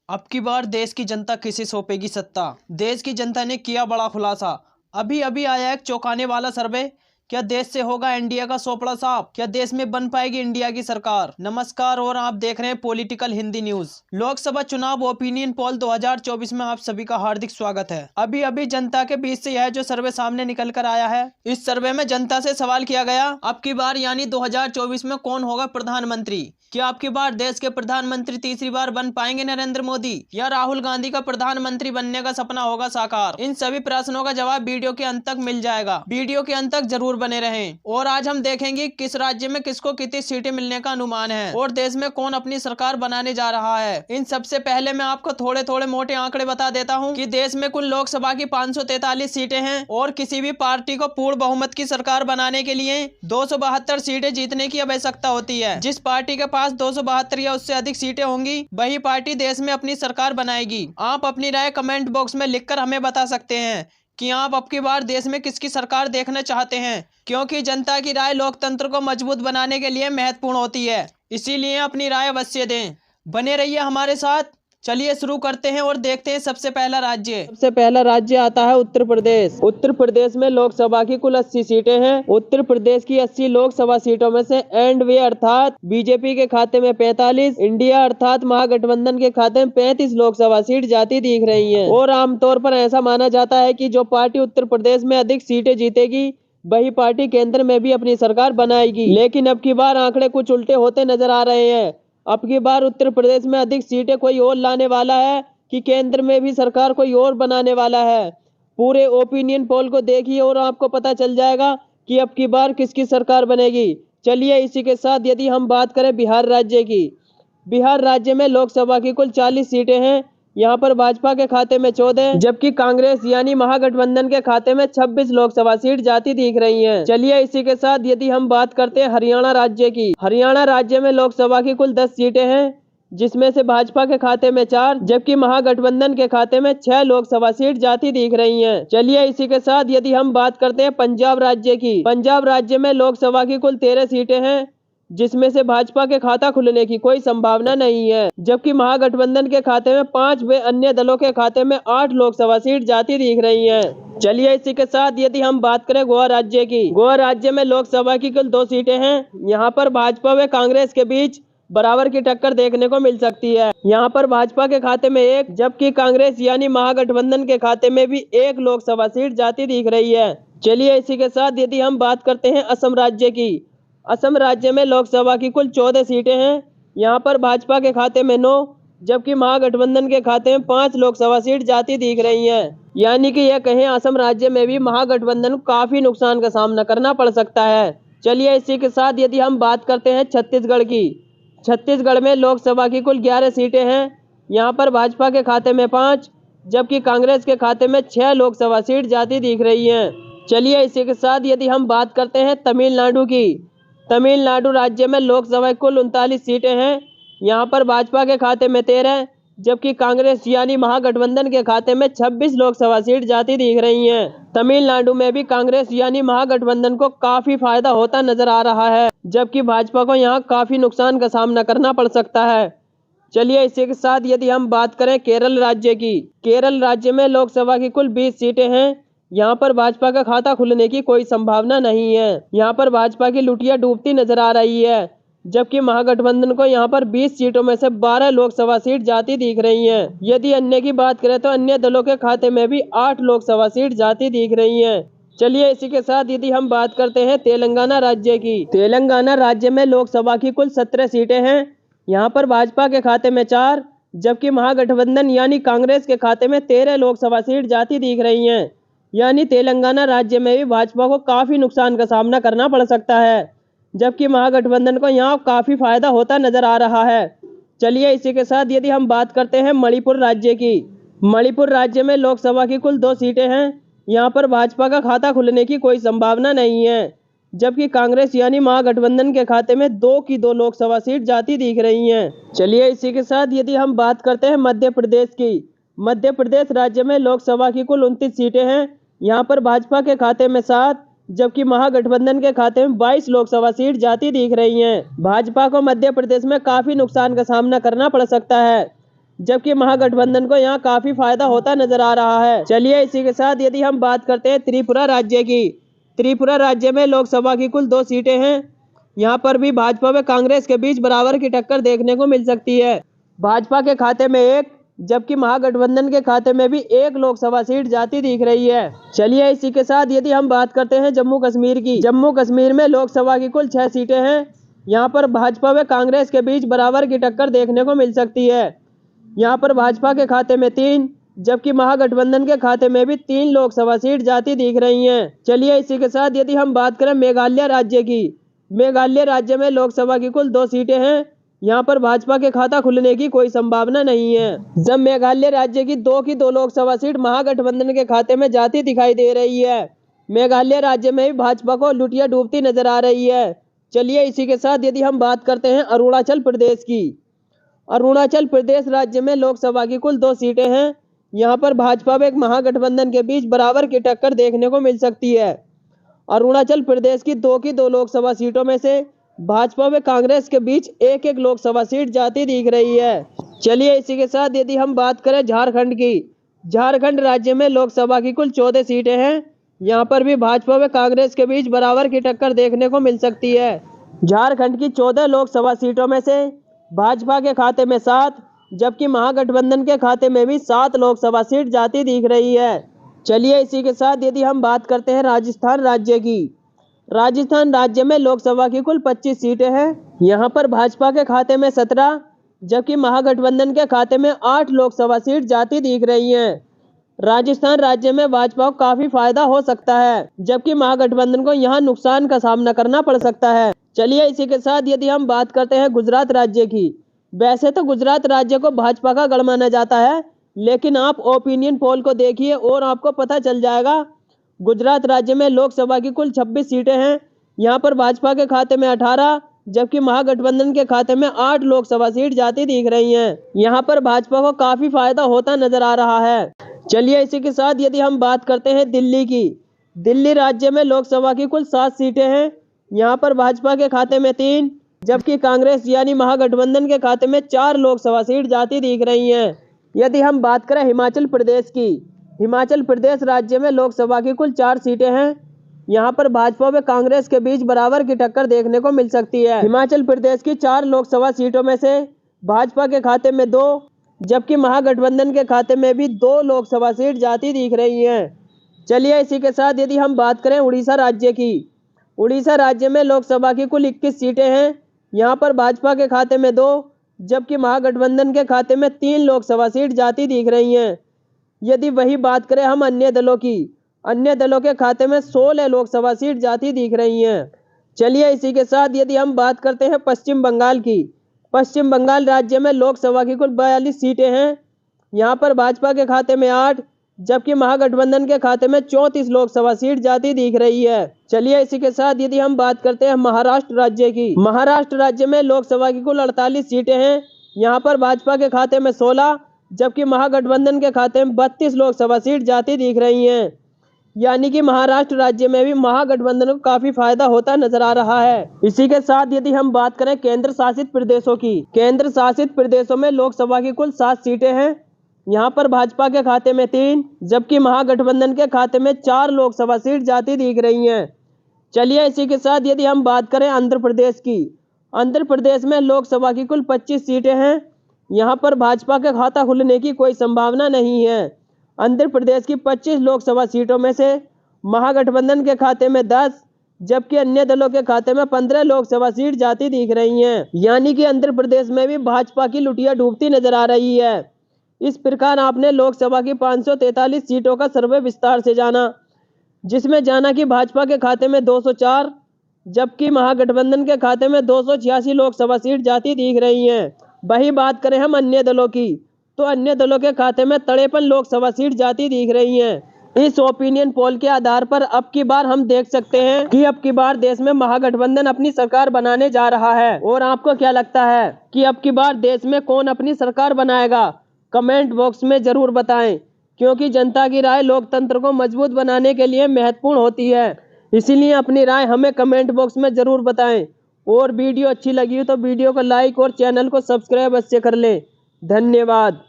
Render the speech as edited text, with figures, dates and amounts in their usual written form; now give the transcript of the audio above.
अब की बार देश की जनता किसे सौंपेगी सत्ता। देश की जनता ने किया बड़ा खुलासा। अभी अभी आया एक चौंकाने वाला सर्वे। क्या देश से होगा इंडिया का सोपड़ा साफ? क्या देश में बन पाएगी इंडिया की सरकार? नमस्कार और आप देख रहे हैं पॉलिटिकल हिंदी न्यूज। लोकसभा चुनाव ओपिनियन पोल 2024 में आप सभी का हार्दिक स्वागत है। अभी अभी जनता के बीच से यह जो सर्वे सामने निकल कर आया है, इस सर्वे में जनता से सवाल किया गया, अब की बार यानी 2024 में कौन होगा प्रधानमंत्री। क्या अब की बार देश के प्रधानमंत्री तीसरी बार बन पाएंगे नरेंद्र मोदी, या राहुल गांधी का प्रधानमंत्री बनने का सपना होगा साकार? इन सभी प्रश्नों का जवाब वीडियो के अंत तक मिल जाएगा। वीडियो के अंत तक जरूर बने रहें। और आज हम देखेंगे किस राज्य में किसको कितनी सीटें मिलने का अनुमान है और देश में कौन अपनी सरकार बनाने जा रहा है। इन सबसे पहले मैं आपको थोड़े थोड़े मोटे आंकड़े बता देता हूँ कि देश में कुल लोकसभा की 543 सीटें हैं और किसी भी पार्टी को पूर्ण बहुमत की सरकार बनाने के लिए 272 सीटें जीतने की आवश्यकता होती है। जिस पार्टी के पास 272 या उससे अधिक सीटें होंगी, वही पार्टी देश में अपनी सरकार बनाएगी। आप अपनी राय कमेंट बॉक्स में लिखकर हमें बता सकते हैं कि आप अब की बार देश में किसकी सरकार देखना चाहते हैं, क्योंकि जनता की राय लोकतंत्र को मजबूत बनाने के लिए महत्वपूर्ण होती है। इसीलिए अपनी राय अवश्य दें। बने रहिए हमारे साथ। चलिए शुरू करते हैं और देखते हैं सबसे पहला राज्य आता है उत्तर प्रदेश। उत्तर प्रदेश में लोकसभा की कुल 80 सीटें हैं। उत्तर प्रदेश की 80 लोकसभा सीटों में से एनडीए अर्थात बीजेपी के खाते में 45, इंडिया अर्थात महागठबंधन के खाते में 35 लोकसभा सीट जाती दिख रही है। और आमतौर पर ऐसा माना जाता है कि जो पार्टी उत्तर प्रदेश में अधिक सीटें जीतेगी, वही पार्टी केंद्र में भी अपनी सरकार बनाएगी। लेकिन अब की बार आंकड़े कुछ उल्टे होते नजर आ रहे हैं। अब की बार उत्तर प्रदेश में अधिक सीटें कोई और लाने वाला है कि केंद्र में भी सरकार कोई और बनाने वाला है। पूरे ओपिनियन पोल को देखिए और आपको पता चल जाएगा कि अब की बार किसकी सरकार बनेगी। चलिए इसी के साथ यदि हम बात करें बिहार राज्य की, बिहार राज्य में लोकसभा की कुल 40 सीटें हैं। यहाँ पर भाजपा के खाते में 14, जबकि कांग्रेस यानी महागठबंधन के खाते में 26 लोकसभा सीट जाती दिख रही हैं। चलिए इसी के साथ यदि हम बात करते हैं हरियाणा राज्य की, हरियाणा राज्य में लोकसभा की कुल 10 सीटें हैं, जिसमें से भाजपा के खाते में 4, जबकि महागठबंधन के खाते में 6 लोकसभा सीट जाती दिख रही हैं। चलिए इसी के साथ यदि हम बात करते हैं पंजाब राज्य की, पंजाब राज्य में लोकसभा की कुल 13 सीटें हैं, जिसमें से भाजपा के खाता खुलने की कोई संभावना नहीं है, जबकि महागठबंधन के खाते में 5 व अन्य दलों के खाते में 8 लोकसभा सीट जाती दिख रही हैं। चलिए इसी के साथ यदि हम बात करें गोवा राज्य की, गोवा राज्य में लोकसभा की कुल 2 सीटें हैं। यहाँ पर भाजपा व कांग्रेस के बीच बराबर की टक्कर देखने को मिल सकती है। यहाँ पर भाजपा के खाते में 1, जबकि कांग्रेस यानी महागठबंधन के खाते में भी 1 लोकसभा सीट जाती दिख रही है। चलिए इसी के साथ यदि हम बात करते हैं असम राज्य की, असम राज्य में लोकसभा की कुल 14 सीटें हैं। यहाँ पर भाजपा के खाते में 9, जबकि महागठबंधन के खाते में 5 लोकसभा सीट जाती दिख रही हैं। यानी कि यह कहें असम राज्य में भी महागठबंधन को काफी नुकसान का सामना करना पड़ सकता है। चलिए इसी के साथ यदि हम बात करते हैं छत्तीसगढ़ की, छत्तीसगढ़ में लोकसभा की कुल 11 सीटें हैं। यहाँ पर भाजपा के खाते में 5, जबकि कांग्रेस के खाते में 6 लोकसभा सीट जाती दिख रही हैं। चलिए इसी के साथ यदि हम बात करते हैं तमिलनाडु की, तमिलनाडु राज्य में लोकसभा कुल 39 सीटें हैं। यहाँ पर भाजपा के खाते में 13, जबकि कांग्रेस यानी महागठबंधन के खाते में 26 लोकसभा सीट जाती दिख रही हैं। तमिलनाडु में भी कांग्रेस यानी महागठबंधन को काफी फायदा होता नजर आ रहा है, जबकि भाजपा को यहाँ काफी नुकसान का सामना करना पड़ सकता है। चलिए इसी के साथ यदि हम बात करें केरल राज्य की, केरल राज्य में लोकसभा की कुल 20 सीटें हैं। यहाँ पर भाजपा का खाता खुलने की कोई संभावना नहीं है। यहाँ पर भाजपा की लुटिया डूबती नजर आ रही है, जबकि महागठबंधन को यहाँ पर 20 सीटों में से 12 लोकसभा सीट जाती दिख रही हैं। यदि अन्य की बात करें तो अन्य दलों के खाते में भी 8 लोकसभा सीट जाती दिख रही हैं। चलिए इसी के साथ यदि हम बात करते हैं तेलंगाना राज्य की, तेलंगाना राज्य में लोकसभा की कुल 17 सीटें हैं। यहाँ पर भाजपा के खाते में 4, जबकि महागठबंधन यानी कांग्रेस के खाते में 13 लोकसभा सीट जाती दिख रही हैं। यानी तेलंगाना राज्य में भी भाजपा को काफी नुकसान का सामना करना पड़ सकता है, जबकि महागठबंधन को यहाँ काफी फायदा होता नजर आ रहा है। चलिए इसी के साथ यदि हम बात करते हैं मणिपुर राज्य की, मणिपुर राज्य में लोकसभा की कुल 2 सीटें हैं। यहाँ पर भाजपा का खाता खुलने की कोई संभावना नहीं है, जबकि कांग्रेस यानी महागठबंधन के खाते में 2 की 2 लोकसभा सीट जाती दिख रही हैं। चलिए इसी के साथ यदि हम बात करते हैं मध्य प्रदेश की, मध्य प्रदेश राज्य में लोकसभा की कुल 29 सीटें हैं। यहाँ पर भाजपा के खाते में 7, जबकि महागठबंधन के खाते में 22 लोकसभा सीट जाती दिख रही हैं। भाजपा को मध्य प्रदेश में काफी नुकसान का सामना करना पड़ सकता है। जबकि महागठबंधन को यहाँ काफी फायदा होता नजर आ रहा है। चलिए इसी के साथ यदि हम बात करते हैं त्रिपुरा राज्य की, त्रिपुरा राज्य में लोकसभा की कुल 2 सीटें हैं। यहाँ पर भी भाजपा व कांग्रेस के बीच बराबर की टक्कर देखने को मिल सकती है। भाजपा के खाते में 1 जबकि महागठबंधन के खाते में भी 1 लोकसभा सीट जाती दिख रही है। चलिए इसी के साथ यदि हम बात करते हैं जम्मू कश्मीर की, जम्मू कश्मीर में लोकसभा की कुल 6 सीटें हैं। यहाँ पर भाजपा व कांग्रेस के बीच बराबर की टक्कर देखने को मिल सकती है। यहाँ पर भाजपा के खाते में 3 जबकि महागठबंधन के खाते में भी 3 लोकसभा सीट जाती दिख रही हैं। चलिए इसी के साथ यदि हम बात करें मेघालय राज्य की, मेघालय राज्य में लोकसभा की कुल 2 सीटें हैं। यहाँ पर भाजपा के खाता खुलने की कोई संभावना नहीं है। जब मेघालय राज्य की 2 लोकसभा सीट महागठबंधन के खाते में जाती दिखाई दे रही है। मेघालय राज्य में भी भाजपा को लुटिया डूबती नजर आ रही है। चलिए इसी के साथ यदि हम बात करते हैं अरुणाचल प्रदेश की, अरुणाचल प्रदेश राज्य में लोकसभा की कुल 2 सीटें हैं। यहाँ पर भाजपा व महागठबंधन के बीच बराबर की टक्कर देखने को मिल सकती है। अरुणाचल प्रदेश की 2 लोकसभा सीटों में से भाजपा व कांग्रेस के बीच 1 लोकसभा सीट जाती दिख रही है। चलिए इसी के साथ यदि हम बात करें झारखंड की, झारखंड राज्य में लोकसभा की कुल 14 सीटें हैं। यहाँ पर भी भाजपा व कांग्रेस के बीच बराबर की टक्कर देखने को मिल सकती है। झारखंड की 14 लोकसभा सीटों में से भाजपा के खाते में 7 जबकि महागठबंधन के खाते में भी 7 लोकसभा सीट जाती दिख रही है। चलिए इसी के साथ यदि हम बात करते हैं राजस्थान राज्य की, राजस्थान राज्य में लोकसभा की कुल 25 सीटें हैं। यहाँ पर भाजपा के खाते में 17 जबकि महागठबंधन के खाते में 8 लोकसभा सीट जाती दिख रही हैं। राजस्थान राज्य में भाजपा को काफी फायदा हो सकता है जबकि महागठबंधन को यहाँ नुकसान का सामना करना पड़ सकता है। चलिए इसी के साथ यदि हम बात करते हैं गुजरात राज्य की, वैसे तो गुजरात राज्य को भाजपा का गढ़ माना जाता है, लेकिन आप ओपिनियन पोल को देखिए और आपको पता चल जाएगा। गुजरात राज्य में लोकसभा की कुल 26 सीटें हैं। यहाँ पर भाजपा के खाते में 18 जबकि महागठबंधन के खाते में 8 लोकसभा सीट जाती दिख रही हैं। यहाँ पर भाजपा को काफी फायदा होता नजर आ रहा है। चलिए इसी के साथ यदि हम बात करते हैं दिल्ली की, दिल्ली राज्य में लोकसभा की कुल 7 सीटें हैं। यहाँ पर भाजपा के खाते में 3 जबकि कांग्रेस यानी महागठबंधन के खाते में 4 लोकसभा सीट जाती दिख रही हैं। यदि हम बात करें हिमाचल प्रदेश की, हिमाचल प्रदेश राज्य में लोकसभा की कुल 4 सीटें हैं। यहाँ पर भाजपा व कांग्रेस के बीच बराबर की टक्कर देखने को मिल सकती है। हिमाचल प्रदेश की 4 लोकसभा सीटों में से भाजपा के खाते में 2 जबकि महागठबंधन के खाते में भी 2 लोकसभा सीट जाती दिख रही हैं। चलिए इसी के साथ यदि हम बात करें उड़ीसा राज्य की, उड़ीसा राज्य में लोकसभा की कुल 21 सीटें हैं। यहाँ पर भाजपा के खाते में 2 जबकि महागठबंधन के खाते में 3 लोकसभा सीट जाती दिख रही हैं। यदि वही बात करें हम अन्य दलों की, अन्य दलों के खाते में 16 लोकसभा सीट जाती दिख रही हैं। चलिए इसी के साथ यदि हम बात करते हैं पश्चिम बंगाल की, पश्चिम बंगाल राज्य में लोकसभा की कुल 42 सीटें हैं। यहाँ पर भाजपा के खाते में 8 जबकि महागठबंधन के खाते में 34 लोकसभा सीट जाती दिख रही है। चलिए इसी के साथ यदि हम बात करते हैं महाराष्ट्र राज्य की, महाराष्ट्र राज्य में लोकसभा की कुल 48 सीटें हैं। यहाँ पर भाजपा के खाते में 16 जबकि महागठबंधन के खाते में 32 लोकसभा सीट जाती दिख रही हैं। यानी कि महाराष्ट्र राज्य में भी महागठबंधन को काफी फायदा होता नजर आ रहा है। इसी के साथ यदि हम बात करें केंद्र शासित प्रदेशों की, केंद्र शासित प्रदेशों में लोकसभा की कुल 7 सीटें हैं। यहाँ पर भाजपा के खाते में 3 जबकि महागठबंधन के खाते में 4 लोकसभा सीट जाती दिख रही हैं। चलिए इसी के साथ यदि हम बात करें आंध्र प्रदेश की, आंध्र प्रदेश में लोकसभा की कुल 25 सीटें हैं। यहाँ पर भाजपा का खाता खुलने की कोई संभावना नहीं है। आंध्र प्रदेश की 25 लोकसभा सीटों में से महागठबंधन के खाते में 10 जबकि अन्य दलों के खाते में 15 लोकसभा सीट जाती दिख रही हैं। यानी कि आंध्र प्रदेश में भी भाजपा की लुटिया डूबती नजर आ रही है। इस प्रकार आपने लोकसभा की 543 सीटों का सर्वे विस्तार से जाना, जिसमें जाना कि भाजपा के खाते में 204 जबकि महागठबंधन के खाते में 286 लोकसभा सीट जाती दिख रही हैं। वही बात करें हम अन्य दलों की, तो अन्य दलों के खाते में 53 लोकसभा सीट जाती दिख रही हैं। इस ओपिनियन पोल के आधार पर अब की बार हम देख सकते हैं कि अब की बार देश में महागठबंधन अपनी सरकार बनाने जा रहा है। और आपको क्या लगता है कि अब की बार देश में कौन अपनी सरकार बनाएगा? कमेंट बॉक्स में जरूर बताएं, क्योंकि जनता की राय लोकतंत्र को मजबूत बनाने के लिए महत्वपूर्ण होती है। इसीलिए अपनी राय हमें कमेंट बॉक्स में जरूर बताएं। और वीडियो अच्छी लगी हो तो वीडियो को लाइक और चैनल को सब्सक्राइब अवश्य कर लें। धन्यवाद।